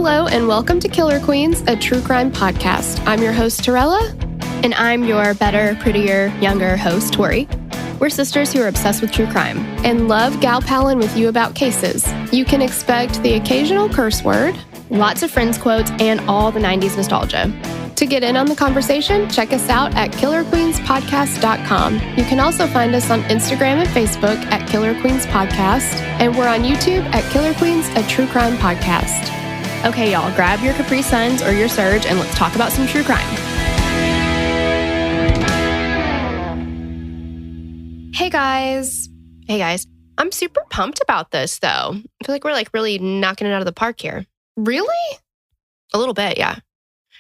Hello and welcome to Killer Queens, a true crime podcast. I'm your host, Torella. And I'm your better, prettier, younger host, Tori. We're sisters who are obsessed with true crime. And love gal-palin with you about cases. You can expect the occasional curse word, lots of Friends quotes, and all the 90s nostalgia. To get in on the conversation, check us out at killerqueenspodcast.com. You can also find us on Instagram and Facebook at Killer Queens Podcast. And we're on YouTube at Killer Queens, a true crime podcast. Okay, y'all, grab your Capri Suns or your Surge and let's talk about some true crime. Hey guys. Hey guys. I'm super pumped about this though. I feel like we're really knocking it out of the park here. Really? A little bit, yeah.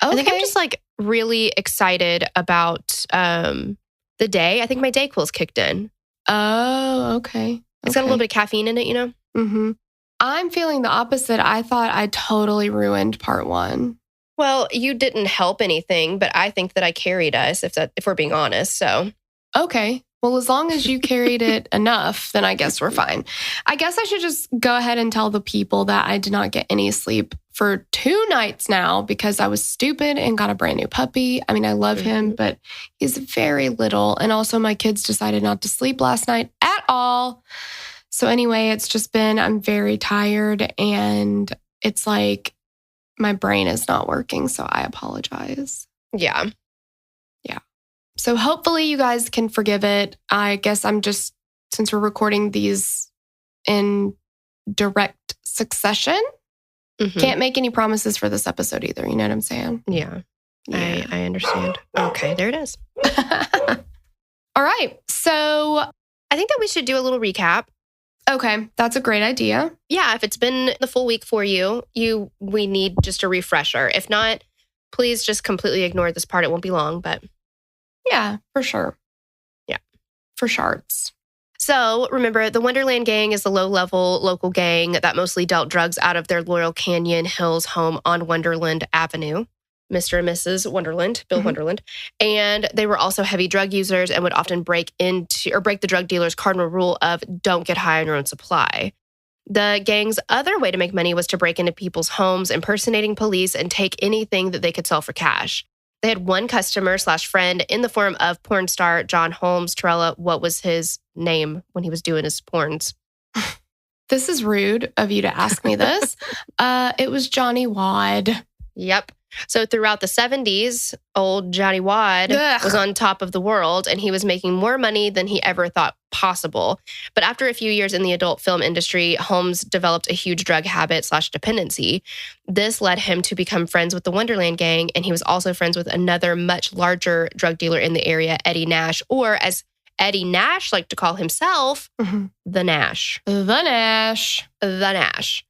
Okay. I think I'm just really excited about the day. I think my Dayquil's kicked in. Oh, okay. It's got a little bit of caffeine in it, you know? Mm-hmm. I'm feeling the opposite. I thought I totally ruined part one. Well, you didn't help anything, but I think that I carried us, if we're being honest, so. Okay. Well, as long as you carried it enough, then I guess we're fine. I guess I should just go ahead and tell the people that I did not get any sleep for 2 nights now because I was stupid and got a brand new puppy. I mean, I love him, but he's very little. And also my kids decided not to sleep last night at all. So anyway, it's just been, I'm very tired and it's like my brain is not working. So I apologize. Yeah. So hopefully you guys can forgive it. I guess I'm just, since we're recording these in direct succession, can't make any promises for this episode either. You know what I'm saying? Yeah. I understand. Okay, there it is. All right. So I think that we should do a little recap. Okay, that's a great idea. Yeah, if it's been the full week for you, we need just a refresher. If not, please just completely ignore this part. It won't be long, but... Yeah, for sure. Yeah. For sharts. So remember, the Wonderland Gang is the low-level local gang that mostly dealt drugs out of their Laurel Canyon Hills home on Wonderland Avenue. Mr. and Mrs. Wonderland, Bill Wonderland. And they were also heavy drug users and would often break the drug dealer's cardinal rule of don't get high on your own supply. The gang's other way to make money was to break into people's homes, impersonating police, and take anything that they could sell for cash. They had one customer/friend in the form of porn star John Holmes. Torella, what was his name when he was doing his porns? This is rude of you to ask me this. It was Johnny Wad. Yep. So throughout the 70s, old Johnny Wad was on top of the world and he was making more money than he ever thought possible. But after a few years in the adult film industry, Holmes developed a huge drug habit/dependency. This led him to become friends with the Wonderland Gang, and he was also friends with another much larger drug dealer in the area, Eddie Nash, or as Eddie Nash liked to call himself, the Nash. The Nash. The Nash.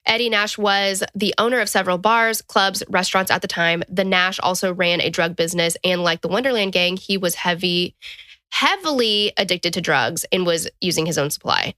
Eddie Nash was the owner of several bars, clubs, restaurants at the time. The Nash also ran a drug business, and like the Wonderland Gang, he was heavily addicted to drugs and was using his own supply.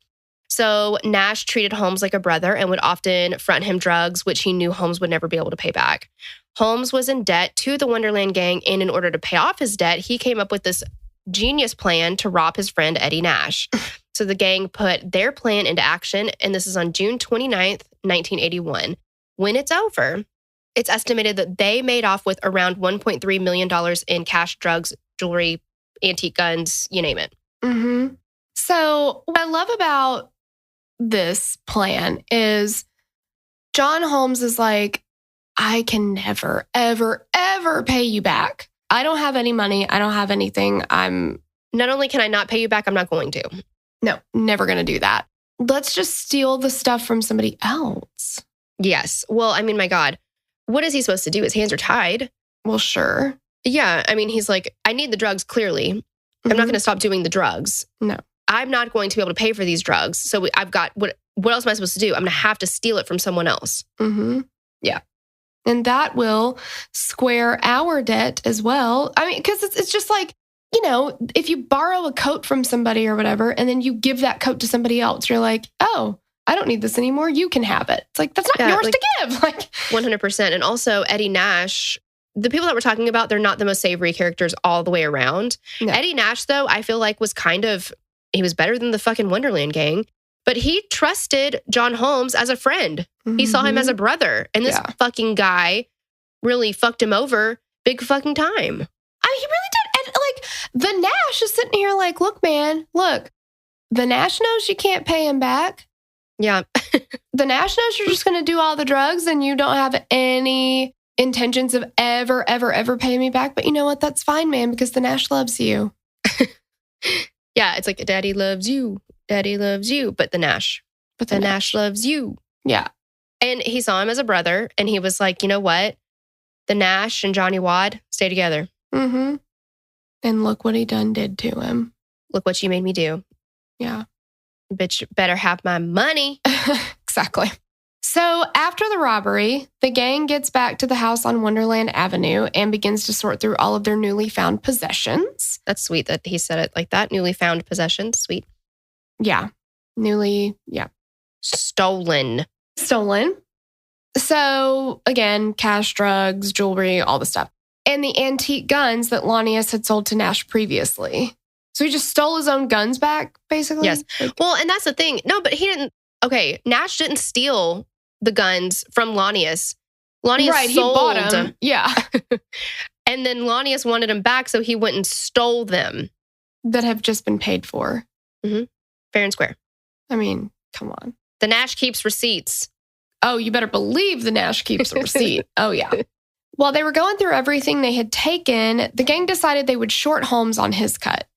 So Nash treated Holmes like a brother and would often front him drugs, which he knew Holmes would never be able to pay back. Holmes was in debt to the Wonderland Gang, and in order to pay off his debt, he came up with this genius plan to rob his friend Eddie Nash. So the gang put their plan into action, and this is on June 29th, 1981. When it's over, it's estimated that they made off with around $1.3 million in cash, drugs, jewelry, antique guns, you name it. So what I love about this plan is John Holmes is like, I can never, ever, ever pay you back. I don't have any money. I don't have anything. Not only can I not pay you back, I'm not going to. No, never going to do that. Let's just steal the stuff from somebody else. Yes. Well, I mean, my God, what is he supposed to do? His hands are tied. Well, sure. Yeah. I mean, he's like, I need the drugs, clearly. I'm not going to stop doing the drugs. No. I'm not going to be able to pay for these drugs. So I've got, what else am I supposed to do? I'm going to have to steal it from someone else. Yeah. And that will square our debt as well. I mean, because it's just like, you know, if you borrow a coat from somebody or whatever, and then you give that coat to somebody else, you're like, oh, I don't need this anymore. You can have it. It's like, that's not yours to give. 100%. And also Eddie Nash, the people that we're talking about, they're not the most savory characters all the way around. No. Eddie Nash, though, I feel like was he was better than the fucking Wonderland Gang. But he trusted John Holmes as a friend. He saw him as a brother. And this fucking guy really fucked him over big fucking time. I mean, he really did. And like, the Nash is sitting here like, look, man, look, the Nash knows you can't pay him back. Yeah. The Nash knows you're just going to do all the drugs and you don't have any intentions of ever paying me back. But you know what? That's fine, man, because the Nash loves you. Yeah, it's like, daddy loves you. Daddy loves you. But the Nash. But the Nash loves you. Yeah. And he saw him as a brother. And he was like, you know what? The Nash and Johnny Wad stay together. Mm-hmm. And look what he done did to him. Look what you made me do. Yeah. Bitch better have my money. Exactly. So after the robbery, the gang gets back to the house on Wonderland Avenue and begins to sort through all of their newly found possessions. That's sweet that he said it like that. Newly found possessions. Sweet. Yeah. Stolen. So again, cash, drugs, jewelry, all the stuff. And the antique guns that Lanius had sold to Nash previously. So he just stole his own guns back, basically? Yes. Well, and that's the thing. No, but he didn't. Okay, Nash didn't steal the guns from Lanius. Lanius sold. He bought them. Yeah. And then Lanius wanted them back, so he went and stole them. That have just been paid for. Mm-hmm. Fair and square. I mean, come on. The Nash keeps receipts. Oh, you better believe the Nash keeps a receipt. Oh, yeah. While they were going through everything they had taken, the gang decided they would short Holmes on his cut.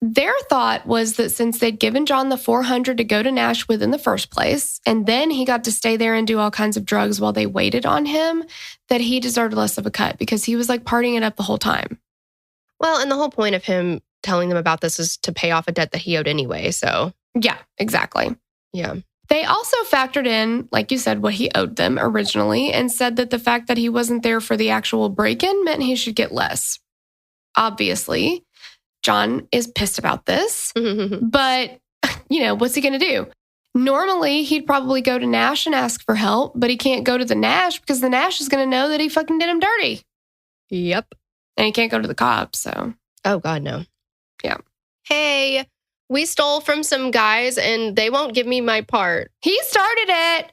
Their thought was that since they'd given John the $400 to go to Nash with in the first place, and then he got to stay there and do all kinds of drugs while they waited on him, that he deserved less of a cut because he was like partying it up the whole time. Well, and the whole point of him telling them about this is to pay off a debt that he owed anyway, so. Yeah, exactly. Yeah. They also factored in, like you said, what he owed them originally and said that the fact that he wasn't there for the actual break-in meant he should get less. Obviously, John is pissed about this, but, what's he going to do? Normally, he'd probably go to Nash and ask for help, but he can't go to the Nash because the Nash is going to know that he fucking did him dirty. Yep. And he can't go to the cops, so. Oh, God, no. Yeah. Hey, we stole from some guys and they won't give me my part. He started it.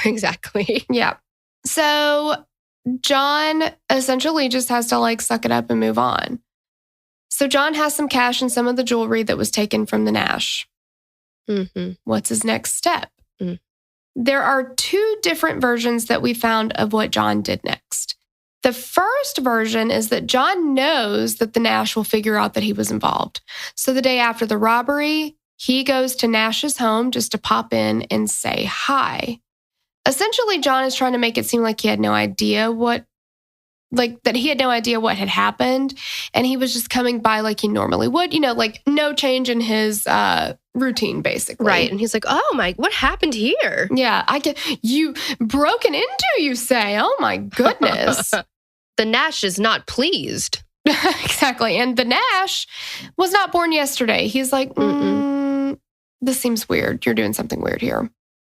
Exactly. Yeah. So John essentially just has to suck it up and move on. So John has some cash and some of the jewelry that was taken from the Nash. Mm-hmm. What's his next step? There are two different versions that we found of what John did next. The first version is that John knows that the Nash will figure out that he was involved. So the day after the robbery, he goes to Nash's home just to pop in and say hi. Essentially, John is trying to make it seem like he had no idea that he had no idea what had happened. And he was just coming by like he normally would, no change in his routine, basically. Right. And he's like, oh my, what happened here? Yeah, you broken into, you say. Oh my goodness. The Nash is not pleased. Exactly. And the Nash was not born yesterday. He's like, this seems weird. You're doing something weird here.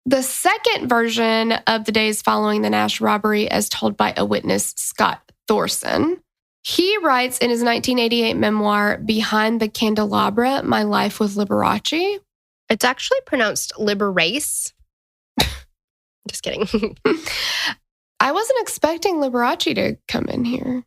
The second version of the days following the Nash robbery, as told by a witness, Scott Thorson, he writes in his 1988 memoir, Behind the Candelabra, My Life with Liberace. It's actually pronounced Liberace. Just kidding. I wasn't expecting Liberace to come in here.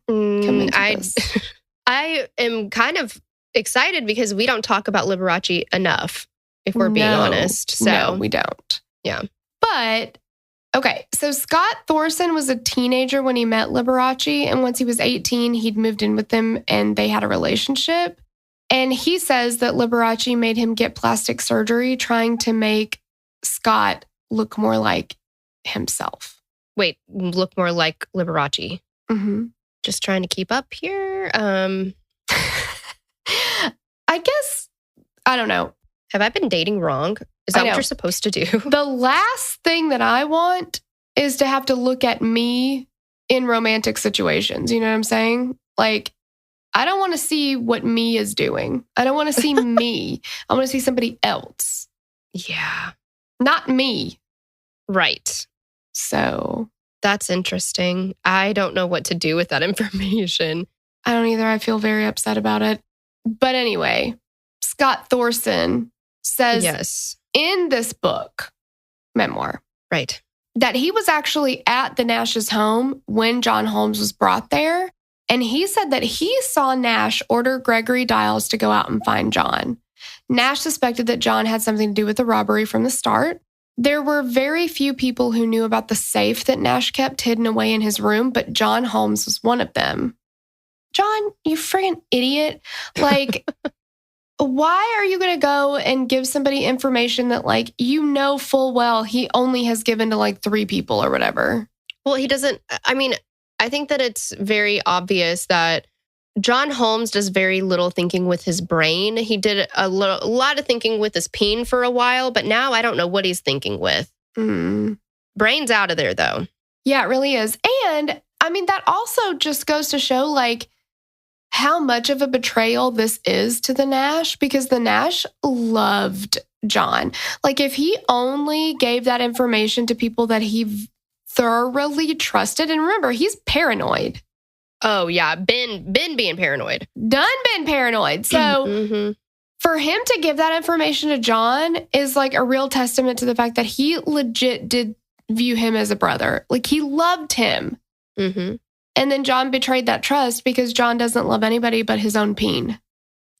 I am kind of excited because we don't talk about Liberace enough, if we're being honest. So no, we don't. Yeah. But, okay, so Scott Thorson was a teenager when he met Liberace, and once he was 18, he'd moved in with him, and they had a relationship. And he says that Liberace made him get plastic surgery, trying to make Scott look more like himself. Wait, look more like Liberace. Mm-hmm. Just trying to keep up here. I guess, I don't know. Have I been dating wrong? Is that what you're supposed to do? The last thing that I want is to have to look at me in romantic situations. You know what I'm saying? Like, I don't want to see what me is doing. I don't want to see me. I want to see somebody else. Yeah. Not me. Right. So. That's interesting. I don't know what to do with that information. I don't either. I feel very upset about it. But anyway, Scott Thorson says in this book, memoir, Right. that he was actually at the Nash's home when John Holmes was brought there. And he said that he saw Nash order Gregory Dials to go out and find John. Nash suspected that John had something to do with the robbery from the start. There were very few people who knew about the safe that Nash kept hidden away in his room, but John Holmes was one of them. John, you friggin' idiot. Like, why are you going to go and give somebody information that, like, you know full well he only has given to, like, 3 people or whatever? Well, he doesn't, I mean, I think that it's very obvious that John Holmes does very little thinking with his brain. He did a lot of thinking with his peen for a while, but now I don't know what he's thinking with. Brain's out of there, though. Yeah, it really is. And, I mean, that also just goes to show, like, how much of a betrayal this is to the Nash, because the Nash loved John. Like, if he only gave that information to people that he thoroughly trusted, and remember, he's paranoid. Oh, yeah. Been being paranoid. Done been paranoid. So for him to give that information to John is like a real testament to the fact that he legit did view him as a brother. Like, he loved him. And then John betrayed that trust because John doesn't love anybody but his own peen.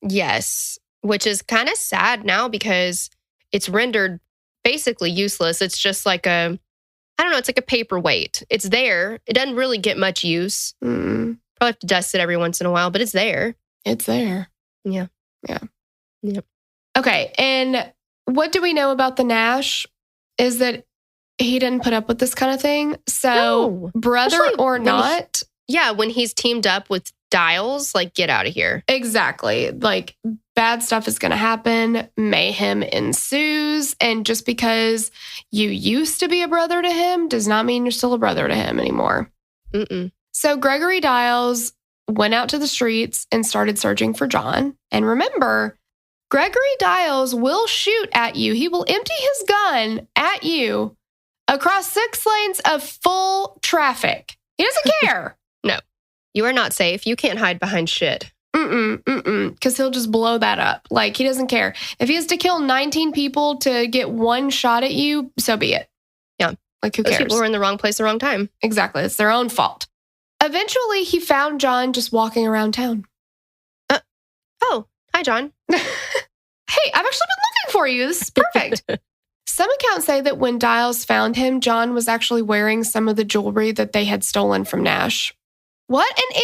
Yes, which is kind of sad now because it's rendered basically useless. It's just like it's like a paperweight. It's there. It doesn't really get much use. Probably have to dust it every once in a while, but it's there. It's there. Yeah. Okay, and what do we know about the Nash is that he didn't put up with this kind of thing. So, No. brother Especially or not... when he's teamed up with Dials, like, get out of here. Exactly. Like, bad stuff is going to happen. Mayhem ensues. And just because you used to be a brother to him does not mean you're still a brother to him anymore. So Gregory Dials went out to the streets and started searching for John. And remember, Gregory Dials will shoot at you. He will empty his gun at you across 6 lanes of full traffic. He doesn't care. No, you are not safe. You can't hide behind shit. Because he'll just blow that up. Like, he doesn't care. If he has to kill 19 people to get 1 shot at you, so be it. Yeah. Like, who Those cares? people were in the wrong place, the wrong time. Exactly. It's their own fault. Eventually, he found John just walking around town. Oh, hi, John. Hey, I've actually been looking for you. This is perfect. Some accounts say that when Dials found him, John was actually wearing some of the jewelry that they had stolen from Nash. What an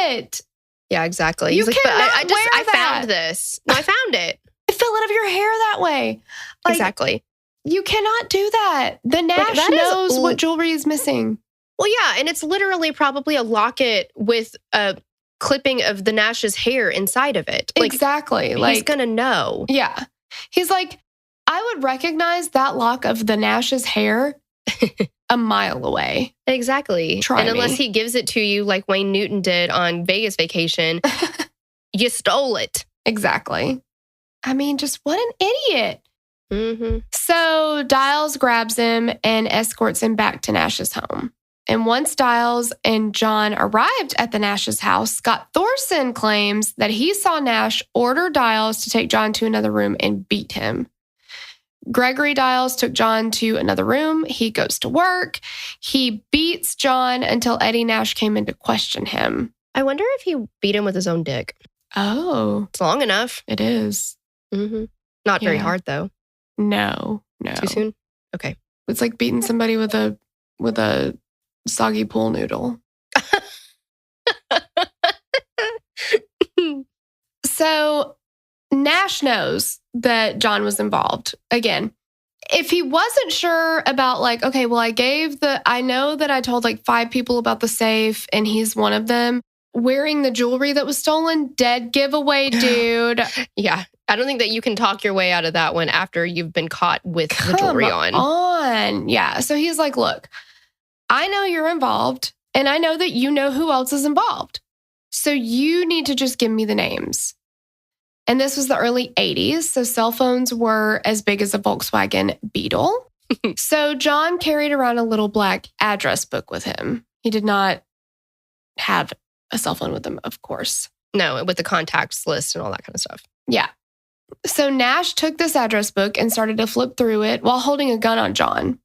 idiot! Yeah, exactly. You He's cannot like, but I wear found that. this. No, I found it. It fell out of your hair that way. Like, Exactly. You cannot do that. The Nash that is knows what jewelry is missing. Well, yeah, and it's literally probably a locket with a clipping of the Nash's hair inside of it. Like, Exactly. he's gonna know. Yeah. He's like, I would recognize that lock of the Nash's hair a mile away. Exactly. Try and unless me. he gives it to you like Wayne Newton did on Vegas Vacation, you stole it. Exactly. I mean, just what an idiot. So So Dials grabs him and escorts him back to Nash's home. And once Dials and John arrived at the Nash's house, Scott Thorson claims that he saw Nash order Dials to take John to another room and beat him. Gregory Dials took John to another room. He goes to work. He beats John until Eddie Nash came in to question him. I wonder if he beat him with his own dick. Oh, It's long enough. it is. Not very Yeah. hard, though. No. Too soon? Okay. It's like beating somebody with a soggy pool noodle. So Nash knows that John was involved. Again, if he wasn't sure about like, okay, well, I know that I told like 5 people about the safe and he's one of them. Wearing the jewelry that was stolen, dead giveaway, dude. Yeah. I don't think that you can talk your way out of that one after you've been caught with the jewelry on. on. Yeah. So he's like, look, I know you're involved and I know that you know who else is involved. So you need to just give me the names. And this was the early 80s. So cell phones were as big as a Volkswagen Beetle. So John carried around a little black address book with him. He did not have a cell phone with him, of course. No, with the contacts list and all that kind of stuff. Yeah. So Nash took this address book and started to flip through it while holding a gun on John.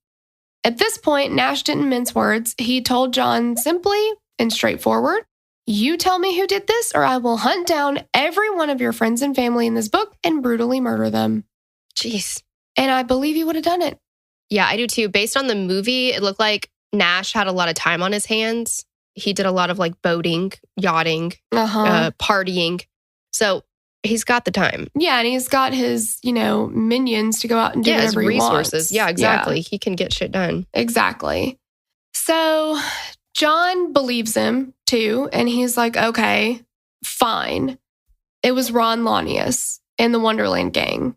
At this point, Nash didn't mince words. He told John simply and straightforward, "You tell me who did this, or I will hunt down every one of your friends and family in this book and brutally murder them." Jeez. And I believe he would have done it. Yeah, I do too. Based on the movie, it looked like Nash had a lot of time on his hands. He did a lot of like boating, yachting, partying. So he's got the time. Yeah, and he's got his, minions to go out and do whatever he wants. Resources. Yeah, exactly. Yeah. He can get shit done. Exactly. So John believes him too, and he's like, okay, fine. It was Ron Lanius and the Wonderland Gang.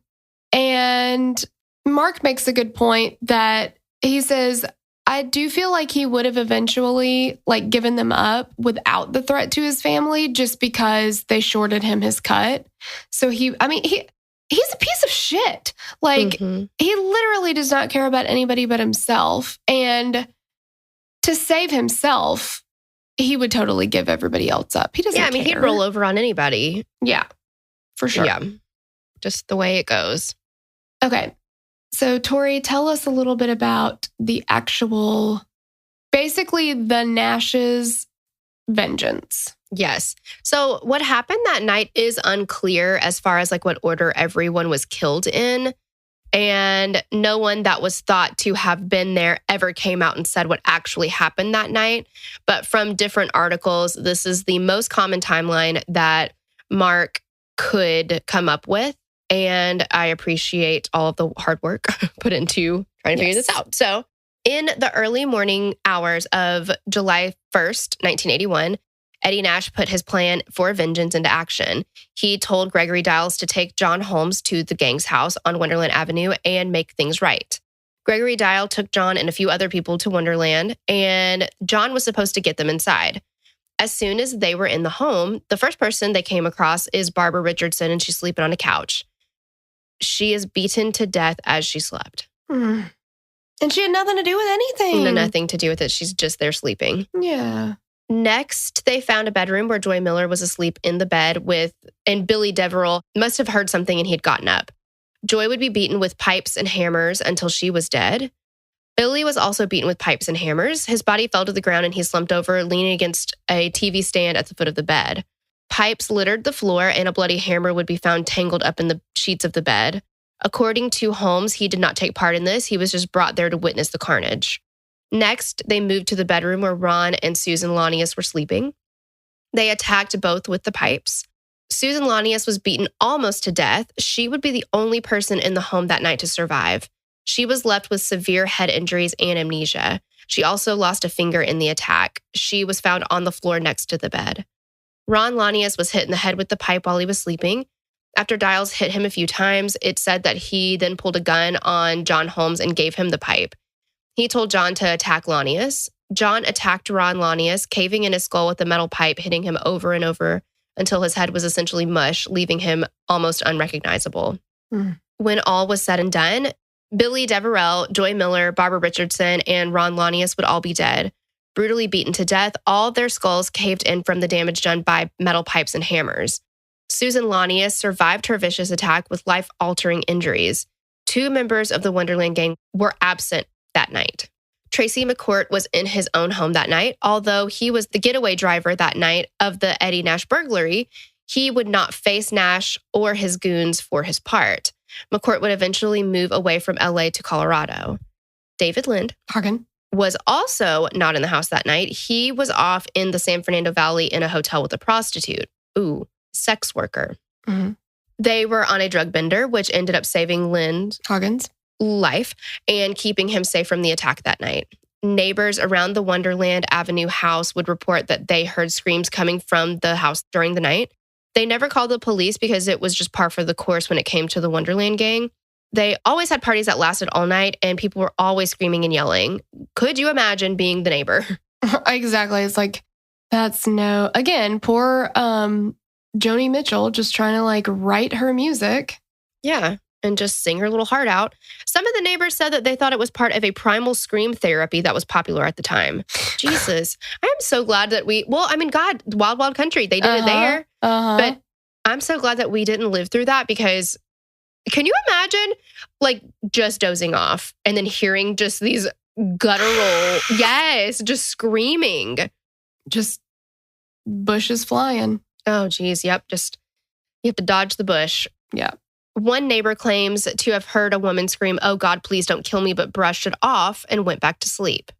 And Mark makes a good point that he says, I do feel like he would have eventually given them up without the threat to his family just because they shorted him his cut. So he's a piece of shit. He literally does not care about anybody but himself. And to save himself, he would totally give everybody else up. He doesn't care. He'd roll over on anybody. Yeah, for sure. Yeah, just the way it goes. Okay. So, Tori, tell us a little bit about basically the Nash's vengeance. Yes. So what happened that night is unclear as far as what order everyone was killed in. And no one that was thought to have been there ever came out and said what actually happened that night. But from different articles, this is the most common timeline that Mark could come up with. And I appreciate all of the hard work put into trying to figure this out. So in the early morning hours of July 1st, 1981, Eddie Nash put his plan for vengeance into action. He told Gregory Diles to take John Holmes to the gang's house on Wonderland Avenue and make things right. Gregory Dial took John and a few other people to Wonderland, and John was supposed to get them inside. As soon as they were in the home, the first person they came across is Barbara Richardson, and she's sleeping on a couch. She is beaten to death as she slept. And she had nothing to do with anything. Nothing to do with it. She's just there sleeping. Yeah. Next, they found a bedroom where Joy Miller was asleep in the bed and Billy Deverell must have heard something and he'd gotten up. Joy would be beaten with pipes and hammers until she was dead. Billy was also beaten with pipes and hammers. His body fell to the ground and he slumped over, leaning against a TV stand at the foot of the bed. Pipes littered the floor and a bloody hammer would be found tangled up in the sheets of the bed. According to Holmes, he did not take part in this. He was just brought there to witness the carnage. Next, they moved to the bedroom where Ron and Susan Lanius were sleeping. They attacked both with the pipes. Susan Lanius was beaten almost to death. She would be the only person in the home that night to survive. She was left with severe head injuries and amnesia. She also lost a finger in the attack. She was found on the floor next to the bed. Ron Lanius was hit in the head with the pipe while he was sleeping. After Diles hit him a few times, it said that he then pulled a gun on John Holmes and gave him the pipe. He told John to attack Lanius. John attacked Ron Lanius, caving in his skull with the metal pipe, hitting him over and over until his head was essentially mush, leaving him almost unrecognizable. When all was said and done, Billy Deverell, Joy Miller, Barbara Richardson, and Ron Lanius would all be dead. Brutally beaten to death, all their skulls caved in from the damage done by metal pipes and hammers. Susan Lanius survived her vicious attack with life-altering injuries. 2 members of the Wonderland Gang were absent that night. Tracy McCourt was in his own home that night. Although he was the getaway driver that night of the Eddie Nash burglary, he would not face Nash or his goons for his part. McCourt would eventually move away from LA to Colorado. David Lind was also not in the house that night. He was off in the San Fernando Valley in a hotel with a prostitute. Sex worker. They were on a drug bender, which ended up saving Lind life and keeping him safe from the attack that night. Neighbors around the Wonderland Avenue house would report that they heard screams coming from the house during the night. They never called the police because it was just par for the course when it came to the Wonderland Gang. They always had parties that lasted all night and people were always screaming and yelling. Could you imagine being the neighbor? Exactly. It's again, poor Joni Mitchell just trying to write her music. Yeah. And just sing her little heart out. Some of the neighbors said that they thought it was part of a primal scream therapy that was popular at the time. Jesus. I am so glad that God, Wild Wild Country, they did it there. But I'm so glad that we didn't live through that because Can you imagine like just dozing off and then hearing just these guttural, yes, just screaming. Just bushes flying. Oh, geez. Yep. Just you have to dodge the bush. Yeah. One neighbor claims to have heard a woman scream, "Oh God, please don't kill me," but brushed it off and went back to sleep.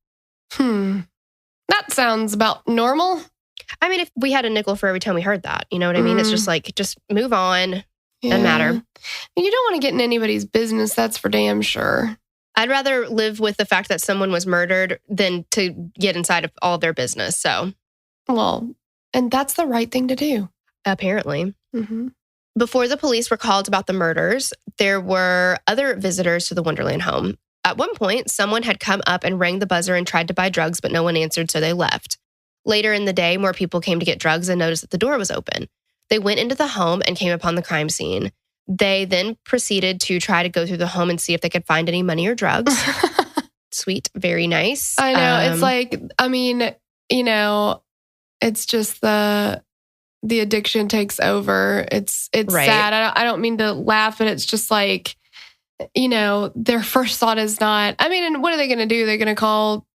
That sounds about normal. I mean, if we had a nickel for every time we heard that, you know what I mean? It's just like, just move on. Doesn't matter. You don't want to get in anybody's business. That's for damn sure. I'd rather live with the fact that someone was murdered than to get inside of all their business. So, well, and that's the right thing to do. Apparently. Mm-hmm. Before the police were called about the murders, there were other visitors to the Wonderland home. At one point, someone had come up and rang the buzzer and tried to buy drugs, but no one answered, so they left. Later in the day, more people came to get drugs and noticed that the door was open. They went into the home and came upon the crime scene. They then proceeded to try to go through the home and see if they could find any money or drugs. Sweet. Very nice. I know. It's like, I mean, you know, it's just the addiction takes over. It's right. Sad. I don't mean to laugh, but it's just like, you know, their first thought is not, I mean, and what are they going to do? They're going to call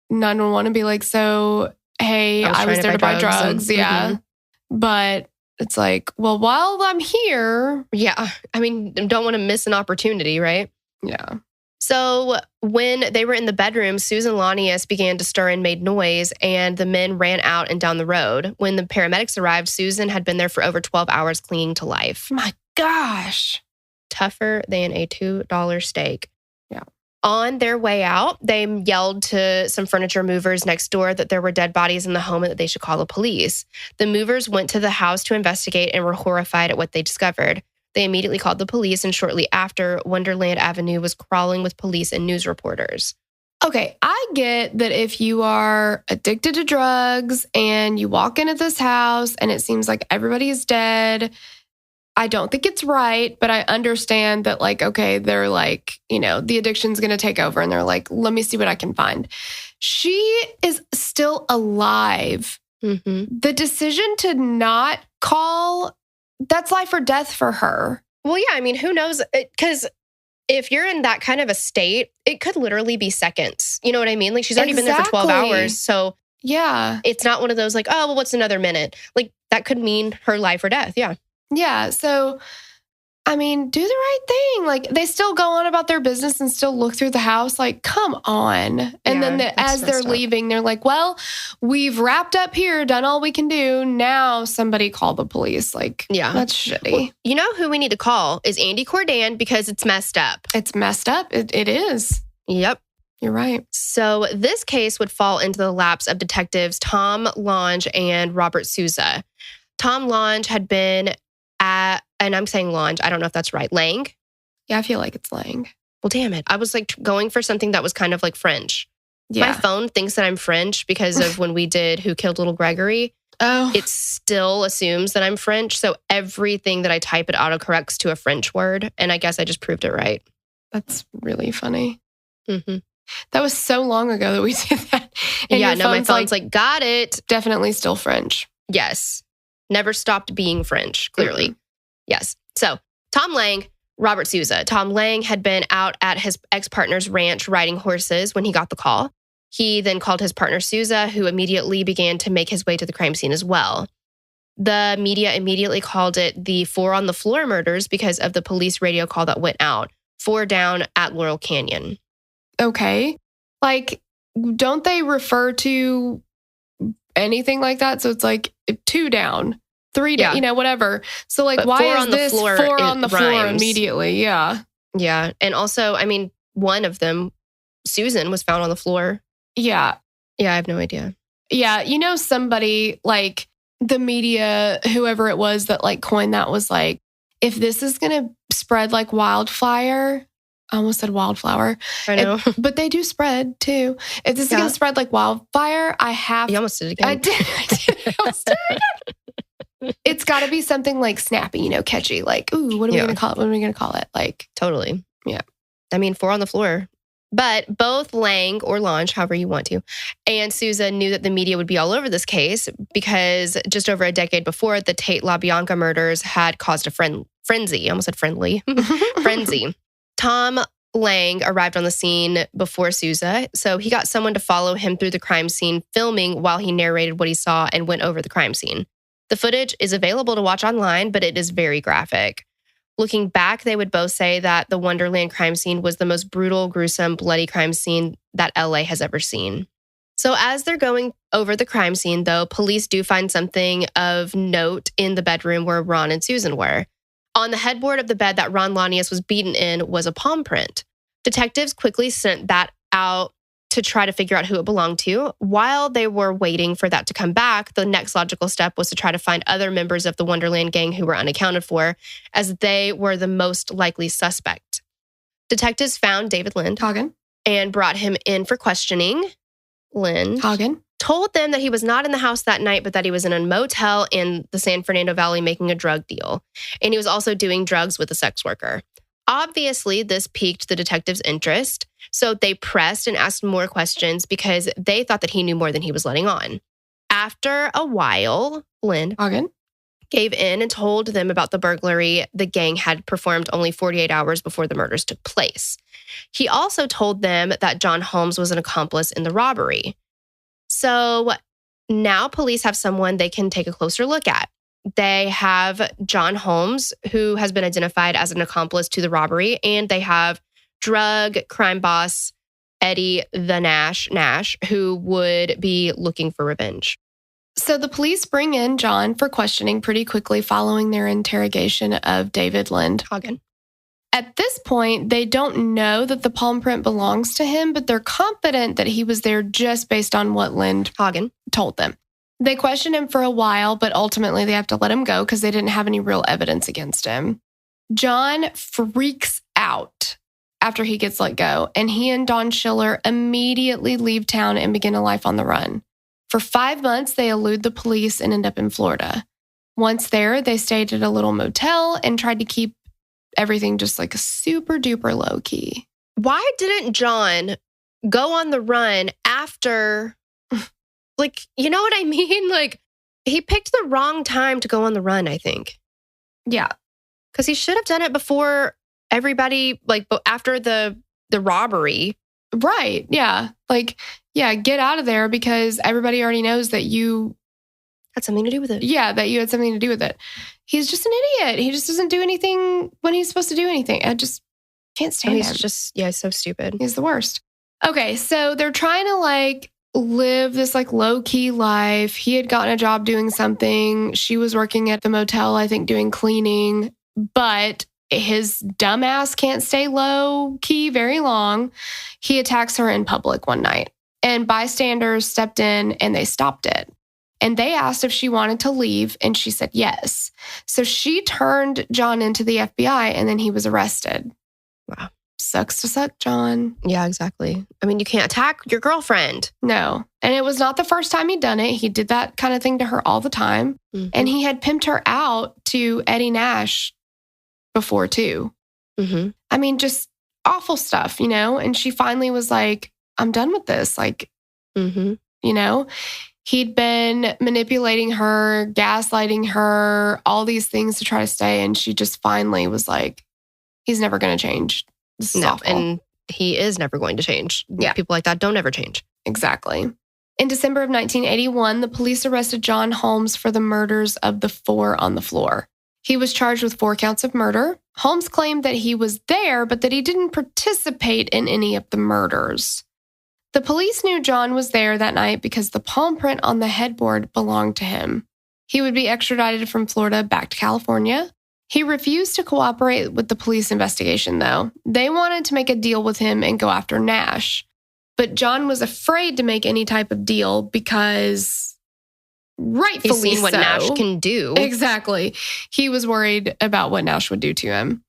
911 and be like, so, hey, I was there to buy drugs. Yeah. But it's like, well, while I'm here. Yeah. I mean, don't want to miss an opportunity, right? Yeah. So when they were in the bedroom, Susan Lanius began to stir and made noise, and the men ran out and down the road. When the paramedics arrived, Susan had been there for over 12 hours clinging to life. My gosh. Tougher than a $2 steak. Yeah. On their way out, they yelled to some furniture movers next door that there were dead bodies in the home and that they should call the police. The movers went to the house to investigate and were horrified at what they discovered. They immediately called the police, and shortly after, Wonderland Avenue was crawling with police and news reporters. Okay, I get that if you are addicted to drugs and you walk into this house and it seems like everybody is dead, I don't think it's right, but I understand that, like, okay, they're like, you know, the addiction's going to take over and they're like, let me see what I can find. She is still alive. Mm-hmm. The decision to not call, that's life or death for her. Well, yeah, I mean, who knows? Because if you're in that kind of a state, it could literally be seconds. You know what I mean? Like, she's already been there for 12 hours. So yeah, it's not one of those like, oh, well, what's another minute? Like, that could mean her life or death. Yeah. Yeah. So, I mean, do the right thing. Like, they still go on about their business and still look through the house. Like, come on. And then as they're leaving, they're like, well, we've wrapped up here, done all we can do. Now somebody call the police. Like, yeah, that's shitty. Well, you know who we need to call is Andy Cordan, because it's messed up. It's messed up. It is. Yep. You're right. So this case would fall into the laps of detectives Tom Lange and Robert Souza. Tom Lange had been and I'm saying Lange, I don't know if that's right. Lang? Yeah, I feel like it's Lang. Well, damn it. I was like going for something that was kind of like French. Yeah. My phone thinks that I'm French because of when we did Who Killed Little Gregory. Oh. It still assumes that I'm French. So everything that I type, it autocorrects to a French word. And I guess I just proved it right. That's really funny. Mm-hmm. That was so long ago that we did that. And yeah, no, my phone's like, got it. Definitely still French. Yes. Never stopped being French, clearly. Mm-hmm. Yes. So Tom Lang, Robert Souza. Tom Lang had been out at his ex-partner's ranch riding horses when he got the call. He then called his partner Souza, who immediately began to make his way to the crime scene as well. The media immediately called it the 4 on the floor murders because of the police radio call that went out. 4 down at Laurel Canyon. Okay. Like, don't they refer to anything like that? So it's like 2 down, 3 down, you know, whatever. So like, but why is this 4 on the floor immediately? Yeah. Yeah. And also, I mean, one of them, Susan, was found on the floor. Yeah. Yeah, I have no idea. Yeah. You know, somebody like the media, whoever it was that like coined that, was like, if this is going to spread like wildfire, I almost said wildflower. I know. But they do spread too. If this is going to spread like wildfire, I have... You almost did it again. I did. I almost did it again. It's got to be something like snappy, you know, catchy. Like, ooh, what are we going to call it? What are we going to call it? Like... Totally. Yeah. I mean, 4 on the floor. But both Lang, or Lange, however you want to, and Sousa knew that the media would be all over this case because just over a decade before, the Tate LaBianca murders had caused a frenzy. I almost said friendly. Frenzy. Tom Lang arrived on the scene before Sousa, so he got someone to follow him through the crime scene, filming while he narrated what he saw and went over the crime scene. The footage is available to watch online, but it is very graphic. Looking back, they would both say that the Wonderland crime scene was the most brutal, gruesome, bloody crime scene that LA has ever seen. So as they're going over the crime scene, though, police do find something of note in the bedroom where Ron and Susan were. On the headboard of the bed that Ron Lanius was beaten in was a palm print. Detectives quickly sent that out to try to figure out who it belonged to. While they were waiting for that to come back, the next logical step was to try to find other members of the Wonderland Gang who were unaccounted for, as they were the most likely suspect. Detectives found David Lind Hagen. And brought him in for questioning. Lind Hagen told them that he was not in the house that night, but that he was in a motel in the San Fernando Valley making a drug deal. And he was also doing drugs with a sex worker. Obviously, this piqued the detectives' interest, so they pressed and asked more questions because they thought that he knew more than he was letting on. After a while, Lind Hagen gave in and told them about the burglary the gang had performed only 48 hours before the murders took place. He also told them that John Holmes was an accomplice in the robbery. So now police have someone they can take a closer look at. They have John Holmes, who has been identified as an accomplice to the robbery, and they have drug crime boss Eddie the Nash, who would be looking for revenge. So the police bring in John for questioning pretty quickly following their interrogation of David Lind Hagen. At this point, they don't know that the palm print belongs to him, but they're confident that he was there just based on what Lind Hagen told them. They questioned him for a while, but ultimately they have to let him go because they didn't have any real evidence against him. John freaks out after he gets let go, and he and Don Schiller immediately leave town and begin a life on the run. For 5 months, they elude the police and end up in Florida. Once there, they stayed at a little motel and tried to keep everything just like a super duper low key. Why didn't John go on the run after, like, you know what I mean? Like, he picked the wrong time to go on the run, I think. Yeah. Because he should have done it before everybody, like, after the robbery. Right. Yeah. Like, yeah, get out of there because everybody already knows that you had something to do with it. Yeah, that you had something to do with it. He's just an idiot. He just doesn't do anything when he's supposed to do anything. I just can't stand him. He's just, yeah, so stupid. He's the worst. Okay, so they're trying to like live this like low-key life. He had gotten a job doing something. She was working at the motel, I think, doing cleaning. But his dumbass can't stay low-key very long. He attacks her in public one night. And bystanders stepped in and they stopped it. And they asked if she wanted to leave, and she said yes. So she turned John into the FBI, and then he was arrested. Wow. Sucks to suck, John. Yeah, exactly. I mean, you can't attack your girlfriend. No. And it was not the first time he'd done it. He did that kind of thing to her all the time. Mm-hmm. And he had pimped her out to Eddie Nash before, too. Mm-hmm. I mean, just awful stuff, you know? And she finally was like, I'm done with this. Like, mm-hmm. you know? He'd been manipulating her, gaslighting her, all these things to try to stay. And she just finally was like, he's never going to change. This is awful. And he is never going to change. Yeah. People like that don't ever change. Exactly. In December of 1981, the police arrested John Holmes for the murders of the 4 on the floor. He was charged with 4 counts of murder. Holmes claimed that he was there, but that he didn't participate in any of the murders. The police knew John was there that night because the palm print on the headboard belonged to him. He would be extradited from Florida back to California. He refused to cooperate with the police investigation, though. They wanted to make a deal with him and go after Nash. But John was afraid to make any type of deal because rightfully he's seen what Nash can do. Exactly. He was worried about what Nash would do to him.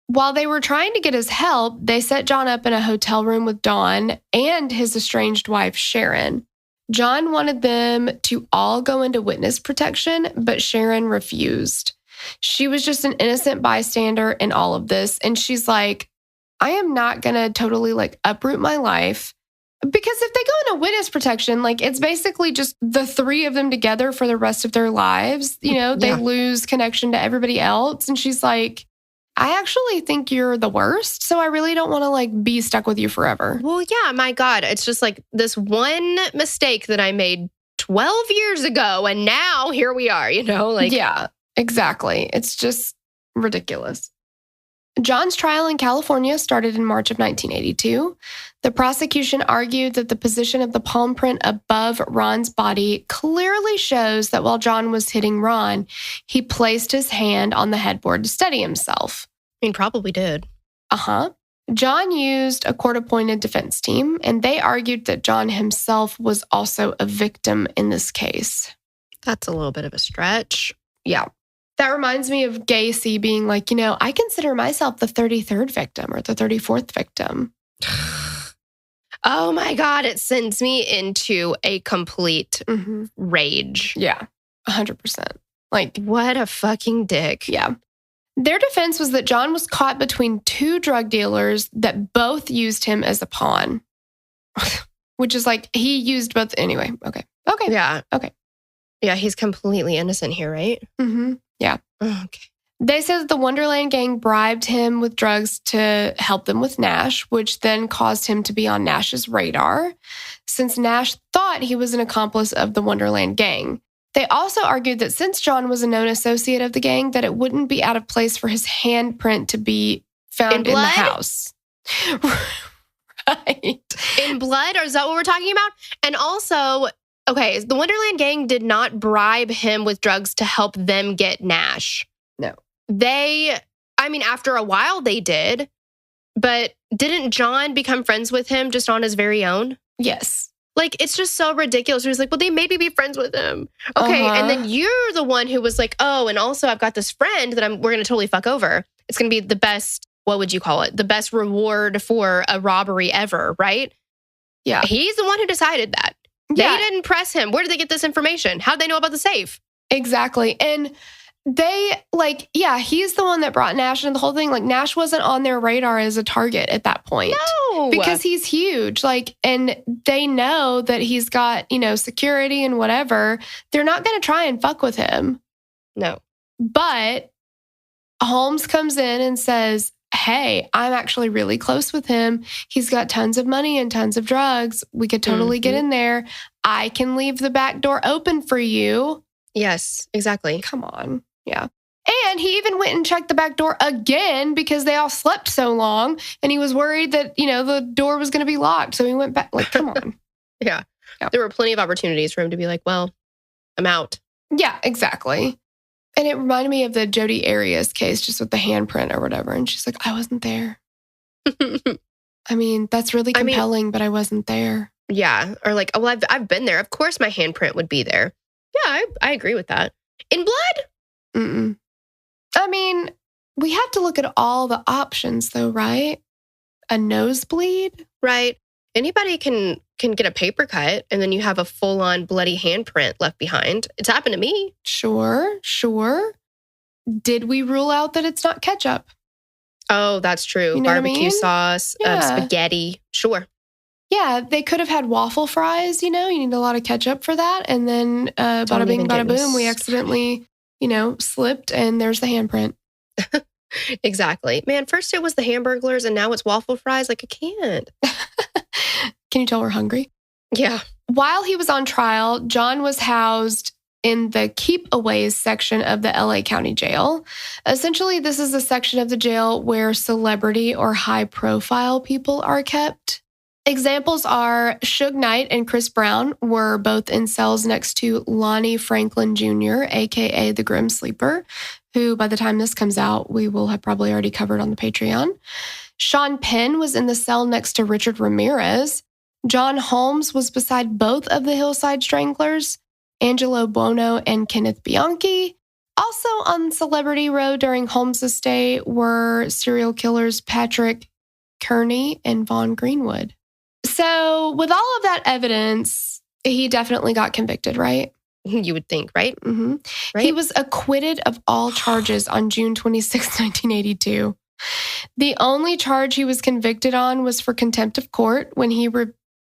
While they were trying to get his help, they set John up in a hotel room with Dawn and his estranged wife, Sharon. John wanted them to all go into witness protection, but Sharon refused. She was just an innocent bystander in all of this. And she's like, I am not going to totally like uproot my life. Because if they go into witness protection, like it's basically just the three of them together for the rest of their lives. You know, they lose connection to everybody else. And she's like, I actually think you're the worst. So I really don't want to like be stuck with you forever. Well, yeah, my God. It's just like this one mistake that I made 12 years ago. And now here we are, you know, like. Yeah, exactly. It's just ridiculous. John's trial in California started in March of 1982. The prosecution argued that the position of the palm print above Ron's body clearly shows that while John was hitting Ron, he placed his hand on the headboard to steady himself. I mean, probably did. John used a court-appointed defense team, and they argued that John himself was also a victim in this case. That's a little bit of a stretch. Yeah. That reminds me of Gacy being like, you know, I consider myself the 33rd victim or the 34th victim. Oh my God, it sends me into a complete rage. Yeah, 100%. Like, what a fucking dick. Yeah. Their defense was that John was caught between two drug dealers that both used him as a pawn. Which is like, he used both. Anyway, okay. Yeah. Okay. Yeah, he's completely innocent here, right? Yeah. Okay. They said that the Wonderland Gang bribed him with drugs to help them with Nash, which then caused him to be on Nash's radar, since Nash thought he was an accomplice of the Wonderland Gang. They also argued that since John was a known associate of the gang, that it wouldn't be out of place for his handprint to be found in the house. Right. In blood? Or is that what we're talking about? And also, okay, the Wonderland Gang did not bribe him with drugs to help them get Nash. No. After a while they did, but didn't John become friends with him just on his very own? Yes. Like, it's just so ridiculous. He was like, well, they made me be friends with him. Okay, and then you're the one who was like, oh, and also I've got this friend that we're going to totally fuck over. It's going to be the best, what would you call it? The best reward for a robbery ever, right? Yeah. He's the one who decided that. Yeah. They didn't press him. Where did they get this information? How'd they know about the safe? Exactly. And they, like, yeah, he's the one that brought Nash into the whole thing. Like, Nash wasn't on their radar as a target at that point. No. Because he's huge. Like, and they know that he's got, you know, security and whatever. They're not going to try and fuck with him. No. But Holmes comes in and says, hey, I'm actually really close with him. He's got tons of money and tons of drugs. We could totally get in there. I can leave the back door open for you. Yes, exactly. Come on. Yeah. And he even went and checked the back door again because they all slept so long and he was worried that, you know, the door was going to be locked. So he went back. Like, come on. Yeah. There were plenty of opportunities for him to be like, well, I'm out. Yeah, exactly. And it reminded me of the Jodi Arias case, just with the handprint or whatever. And she's like, I wasn't there. I mean, that's really compelling, but I wasn't there. Yeah. Or like, oh, well, I've been there. Of course my handprint would be there. Yeah, I agree with that. In blood? Mm-mm. I mean, we have to look at all the options though, right? A nosebleed? Right. Anybody can get a paper cut and then you have a full-on bloody handprint left behind. It's happened to me. Sure. Did we rule out that it's not ketchup? Oh, that's true. You know Barbecue sauce, spaghetti. Sure. Yeah, they could have had waffle fries, you know, you need a lot of ketchup for that. And then bada bing, bada boom, we accidentally, you know, slipped and there's the handprint. Exactly. Man, first it was the Hamburglers and now it's waffle fries. Like, I can't. Can you tell we're hungry? Yeah. While he was on trial, John was housed in the keep-aways section of the LA County Jail. Essentially, this is a section of the jail where celebrity or high-profile people are kept. Examples are Suge Knight and Chris Brown were both in cells next to Lonnie Franklin Jr., a.k.a. the Grim Sleeper, who by the time this comes out, we will have probably already covered on the Patreon. Sean Penn was in the cell next to Richard Ramirez. John Holmes was beside both of the Hillside Stranglers, Angelo Buono and Kenneth Bianchi. Also on Celebrity Row during Holmes' stay were serial killers Patrick Kearney and Vaughn Greenwood. So with all of that evidence, he definitely got convicted, right? You would think, right? Mm-hmm. Right? He was acquitted of all charges on June 26, 1982. The only charge he was convicted on was for contempt of court when he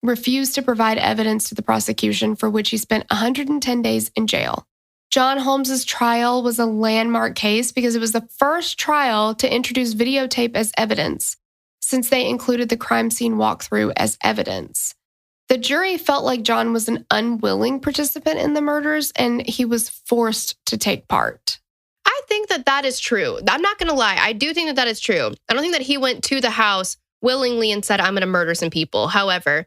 refused to provide evidence to the prosecution, for which he spent 110 days in jail. John Holmes's trial was a landmark case because it was the first trial to introduce videotape as evidence, since they included the crime scene walkthrough as evidence. The jury felt like John was an unwilling participant in the murders, and he was forced to take part. I think that is true. I'm not going to lie. I do think that is true. I don't think that he went to the house willingly and said, I'm going to murder some people. However,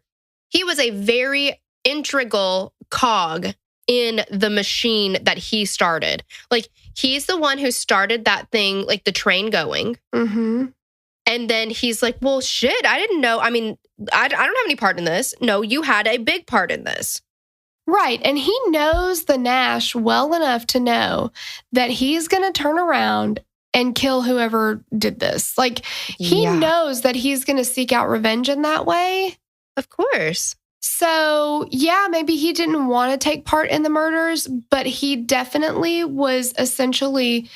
he was a very integral cog in the machine that he started. Like, he's the one who started that thing, like the train going. Mm-hmm. And then he's like, well, shit, I didn't know. I mean, I don't have any part in this. No, you had a big part in this. Right. And he knows the Nash well enough to know that he's going to turn around and kill whoever did this. Like, he knows that he's going to seek out revenge in that way. Of course. So, yeah, maybe he didn't want to take part in the murders, but he definitely was essentially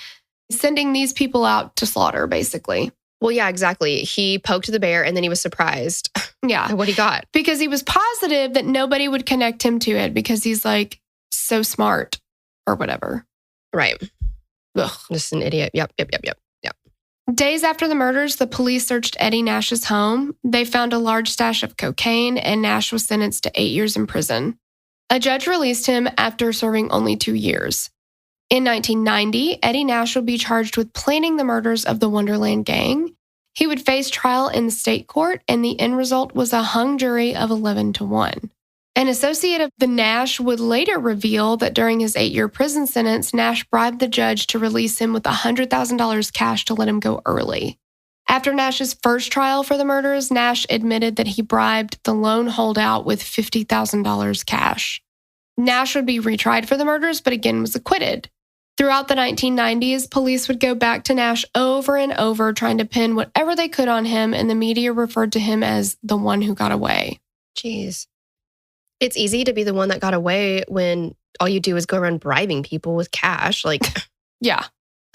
sending these people out to slaughter, basically. Well, yeah, exactly. He poked the bear and then he was surprised at what he got. Because he was positive that nobody would connect him to it because he's like so smart or whatever. Right. Ugh. Just an idiot. Yep. Days after the murders, the police searched Eddie Nash's home. They found a large stash of cocaine, and Nash was sentenced to 8 years in prison. A judge released him after serving only 2 years. In 1990, Eddie Nash would be charged with planning the murders of the Wonderland Gang. He would face trial in the state court, and the end result was a hung jury of 11-1. An associate of the Nash would later reveal that during his 8-year prison sentence, Nash bribed the judge to release him with $100,000 cash to let him go early. After Nash's first trial for the murders, Nash admitted that he bribed the lone holdout with $50,000 cash. Nash would be retried for the murders, but again was acquitted. Throughout the 1990s, police would go back to Nash over and over, trying to pin whatever they could on him, and the media referred to him as the one who got away. Jeez. It's easy to be the one that got away when all you do is go around bribing people with cash. Like, yeah.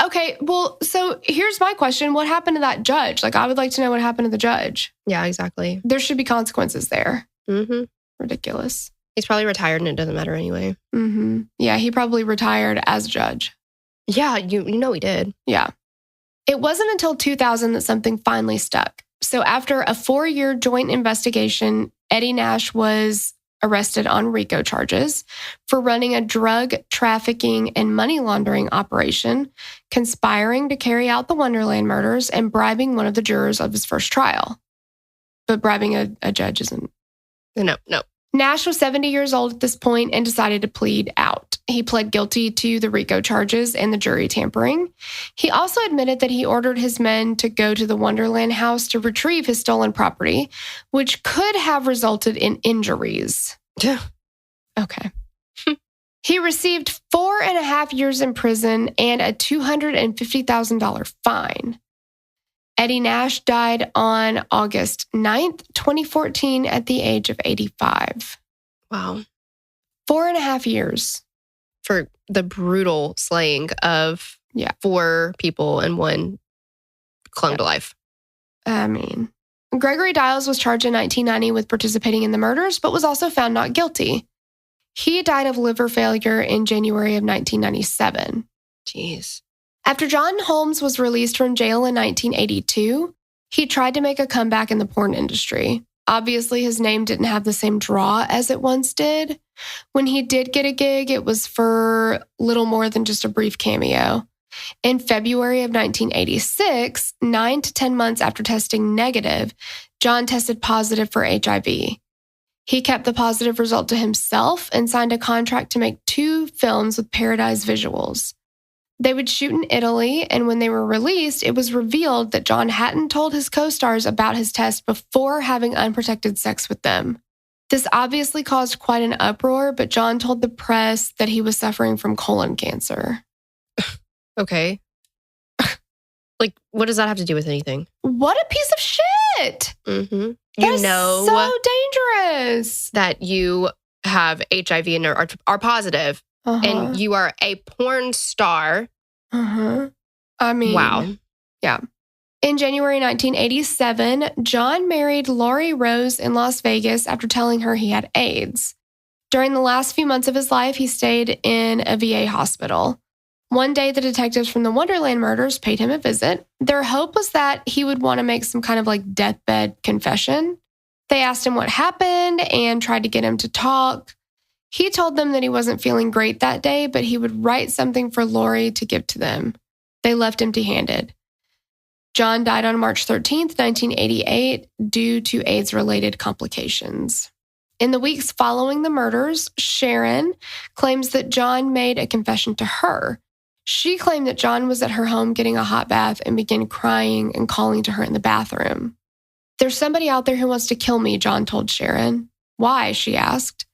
Okay, well, so here's my question. What happened to that judge? Like, I would like to know what happened to the judge. Yeah, exactly. There should be consequences there. Mm-hmm. Ridiculous. He's probably retired and it doesn't matter anyway. Mm-hmm. Yeah, he probably retired as a judge. Yeah, you know he did. Yeah. It wasn't until 2000 that something finally stuck. So after a 4-year joint investigation, Eddie Nash was arrested on RICO charges for running a drug trafficking and money laundering operation, conspiring to carry out the Wonderland murders, and bribing one of the jurors of his first trial. But bribing a judge isn't. No. Nash was 70 years old at this point and decided to plead out. He pled guilty to the RICO charges and the jury tampering. He also admitted that he ordered his men to go to the Wonderland house to retrieve his stolen property, which could have resulted in injuries. Okay. He received 4.5 years in prison and a $250,000 fine. Eddie Nash died on August 9th, 2014 at the age of 85. Wow. 4.5 years. For the brutal slaying of 4 people and one clung to life. I mean, Gregory Dials was charged in 1990 with participating in the murders, but was also found not guilty. He died of liver failure in January of 1997. Jeez. After John Holmes was released from jail in 1982, he tried to make a comeback in the porn industry. Obviously, his name didn't have the same draw as it once did. When he did get a gig, it was for little more than just a brief cameo. In February of 1986, 9 to 10 months after testing negative, John tested positive for HIV. He kept the positive result to himself and signed a contract to make 2 films with Paradise Visuals. They would shoot in Italy, and when they were released, it was revealed that John hadn't told his co-stars about his test before having unprotected sex with them. This obviously caused quite an uproar, but John told the press that he was suffering from colon cancer. Okay. Like, what does that have to do with anything? What a piece of shit! Mm-hmm. You know, so dangerous that you have HIV and are positive. And you are a porn star. I mean, wow. Yeah. In January 1987, John married Laurie Rose in Las Vegas after telling her he had AIDS. During the last few months of his life, he stayed in a VA hospital. One day, the detectives from the Wonderland murders paid him a visit. Their hope was that he would want to make some kind of deathbed confession. They asked him what happened and tried to get him to talk. He told them that he wasn't feeling great that day, but he would write something for Laurie to give to them. They left empty-handed. John died on March 13th, 1988, due to AIDS-related complications. In the weeks following the murders, Sharon claims that John made a confession to her. She claimed that John was at her home getting a hot bath and began crying and calling to her in the bathroom. "There's somebody out there who wants to kill me," John told Sharon. "Why?" she asked.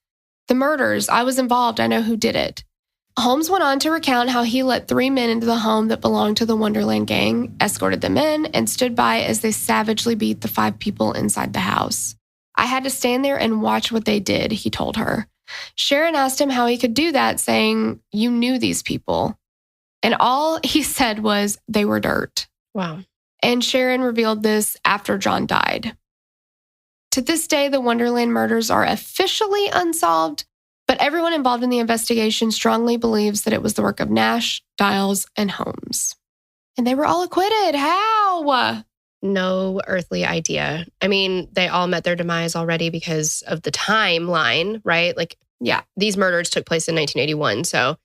"The murders. I was involved. I know who did it." Holmes went on to recount how he let 3 men into the home that belonged to the Wonderland Gang, escorted them in, and stood by as they savagely beat the 5 people inside the house. "I had to stand there and watch what they did," he told her. Sharon asked him how he could do that, saying, "You knew these people." And all he said was, "They were dirt." Wow. And Sharon revealed this after John died. To this day, the Wonderland murders are officially unsolved, but everyone involved in the investigation strongly believes that it was the work of Nash, Dials, and Holmes. And they were all acquitted. How? No earthly idea. I mean, they all met their demise already because of the timeline, right? Yeah. These murders took place in 1981, so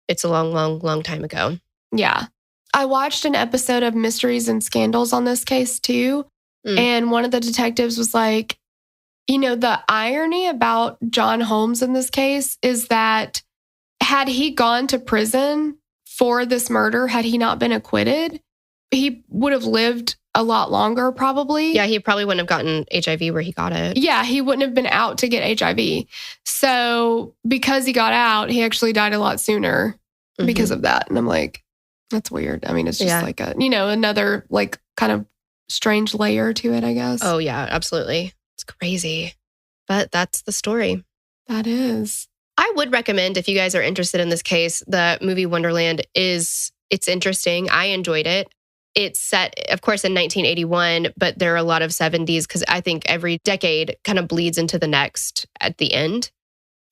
it's a long, long, long time ago. Yeah. I watched an episode of Mysteries and Scandals on this case too, and one of the detectives was like, the irony about John Holmes in this case is that had he gone to prison for this murder, had he not been acquitted, he would have lived a lot longer probably. Yeah, he probably wouldn't have gotten HIV where he got it. Yeah, he wouldn't have been out to get HIV. So because he got out, he actually died a lot sooner because of that. And I'm like, that's weird. I mean, it's just another kind of strange layer to it, I guess. Oh, yeah, absolutely. It's crazy. But that's the story. That is. I would recommend, if you guys are interested in this case, the movie Wonderland it's interesting. I enjoyed it. It's set, of course, in 1981, but there are a lot of 70s because I think every decade kind of bleeds into the next at the end.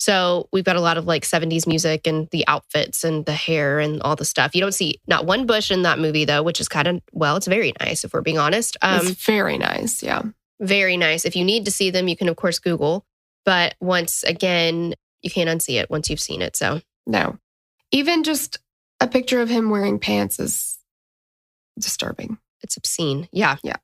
So we've got a lot of 70s music and the outfits and the hair and all the stuff. You don't see not one bush in that movie, though, which is kind of, it's very nice, if we're being honest. It's very nice, yeah. Very nice. If you need to see them, you can, of course, Google. But once again, you can't unsee it once you've seen it. So no. Even just a picture of him wearing pants is disturbing. It's obscene. Yeah. Yeah.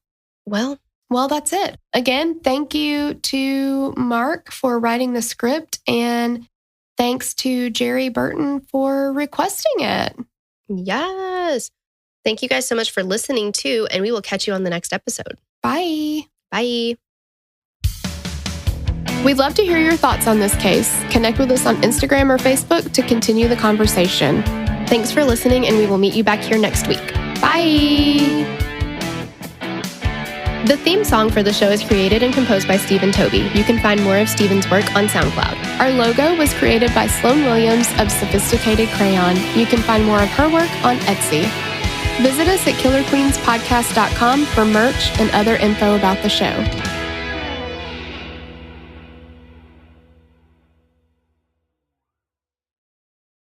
Well, that's it. Again, thank you to Mark for writing the script, and thanks to Jerry Burton for requesting it. Yes. Thank you guys so much for listening too, and we will catch you on the next episode. Bye. Bye. We'd love to hear your thoughts on this case. Connect with us on Instagram or Facebook to continue the conversation. Thanks for listening, and we will meet you back here next week. Bye. The theme song for the show is created and composed by Stephen Toby. You can find more of Stephen's work on SoundCloud. Our logo was created by Sloan Williams of Sophisticated Crayon. You can find more of her work on Etsy. Visit us at killerqueenspodcast.com for merch and other info about the show.